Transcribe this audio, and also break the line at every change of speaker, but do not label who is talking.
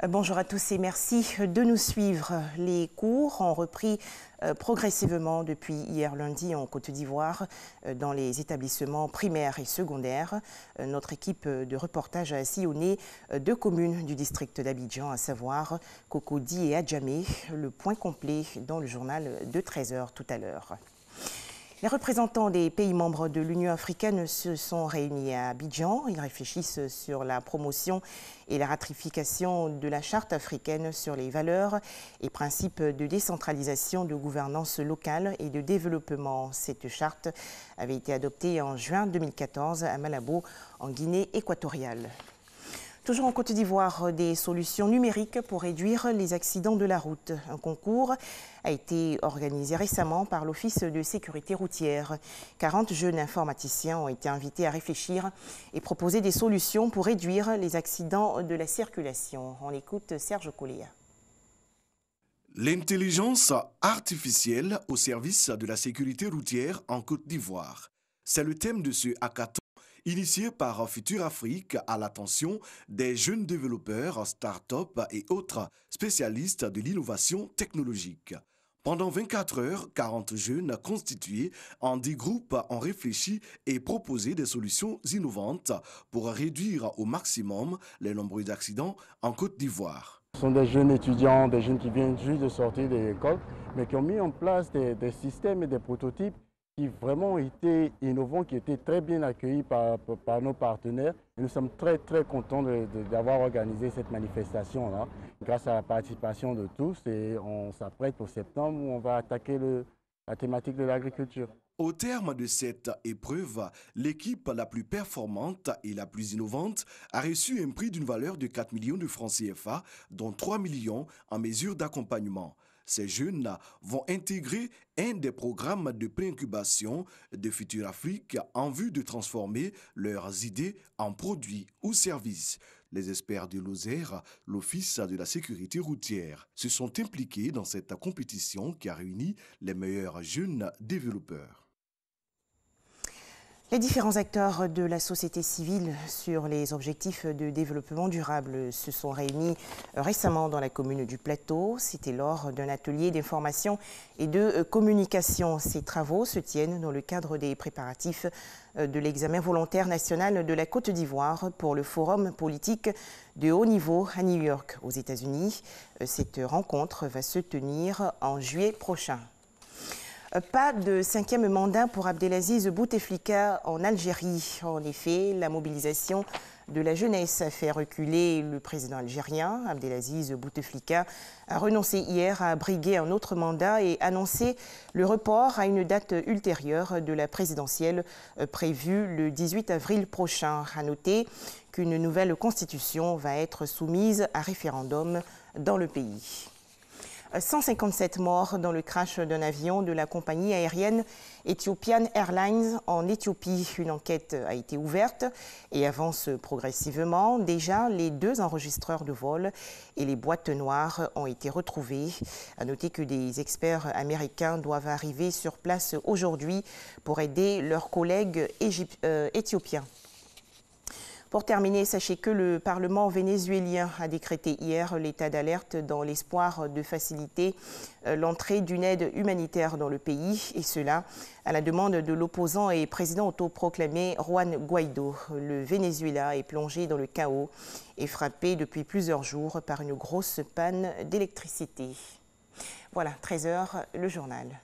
Bonjour à tous et merci de nous suivre. Les cours ont repris progressivement depuis hier lundi en Côte d'Ivoire dans les établissements primaires et secondaires. Notre équipe de reportage a sillonné 2 communes du district d'Abidjan, à savoir Cocody et Adjamé. Le point complet dans le journal de 13 h tout à l'heure. Les représentants des pays membres de l'Union africaine se sont réunis à Abidjan. Ils réfléchissent sur la promotion et la ratification de la Charte africaine sur les valeurs et principes de décentralisation, de gouvernance locale et de développement. Cette charte avait été adoptée en juin 2014 à Malabo, en Guinée équatoriale. Toujours en Côte d'Ivoire, des solutions numériques pour réduire les accidents de la route. Un concours a été organisé récemment par l'Office de sécurité routière. 40 jeunes informaticiens ont été invités à réfléchir et proposer des solutions pour réduire les accidents de la circulation. On écoute Serge Coléa.
L'intelligence artificielle au service de la sécurité routière en Côte d'Ivoire. C'est le thème de ce hackathon initié par Futur Afrique à l'attention des jeunes développeurs, start-up et autres spécialistes de l'innovation technologique. Pendant 24 heures, 40 jeunes constitués en 10 groupes ont réfléchi et proposé des solutions innovantes pour réduire au maximum les nombreux accidents en Côte d'Ivoire.
Ce sont des jeunes étudiants, des jeunes qui viennent juste de sortir de l'école, mais qui ont mis en place des systèmes et des prototypes qui vraiment étaient innovants, qui étaient très bien accueillis par nos partenaires. Et nous sommes très contents d'avoir organisé cette manifestation-là, grâce à la participation de tous, et on s'apprête au septembre où on va attaquer la thématique de l'agriculture.
Au terme de cette épreuve, l'équipe la plus performante et la plus innovante a reçu un prix d'une valeur de 4 millions de francs CFA, dont 3 millions en mesure d'accompagnement. Ces jeunes vont intégrer un des programmes de préincubation de Futur Afrique en vue de transformer leurs idées en produits ou services. Les experts de l'OSER, l'Office de la sécurité routière, se sont impliqués dans cette compétition qui a réuni les meilleurs jeunes développeurs.
Les différents acteurs de la société civile sur les objectifs de développement durable se sont réunis récemment dans la commune du Plateau. C'était lors d'un atelier d'information et de communication. Ces travaux se tiennent dans le cadre des préparatifs de l'examen volontaire national de la Côte d'Ivoire pour le forum politique de haut niveau à New York, aux États-Unis. Cette rencontre va se tenir en juillet prochain. Pas de 5e mandat pour Abdelaziz Bouteflika en Algérie. En effet, la mobilisation de la jeunesse a fait reculer le président algérien. Abdelaziz Bouteflika a renoncé hier à briguer un autre mandat et annoncé le report à une date ultérieure de la présidentielle prévue le 18 avril prochain. À noter qu'une nouvelle constitution va être soumise à référendum dans le pays. 157 morts dans le crash d'un avion de la compagnie aérienne Ethiopian Airlines en Éthiopie. Une enquête a été ouverte et avance progressivement. Déjà, les 2 enregistreurs de vol et les boîtes noires ont été retrouvées. À noter que des experts américains doivent arriver sur place aujourd'hui pour aider leurs collègues éthiopiens. Pour terminer, sachez que le Parlement vénézuélien a décrété hier l'état d'alerte dans l'espoir de faciliter l'entrée d'une aide humanitaire dans le pays, et cela à la demande de l'opposant et président autoproclamé Juan Guaido. Le Venezuela est plongé dans le chaos et frappé depuis plusieurs jours par une grosse panne d'électricité. Voilà, 13 h, le journal.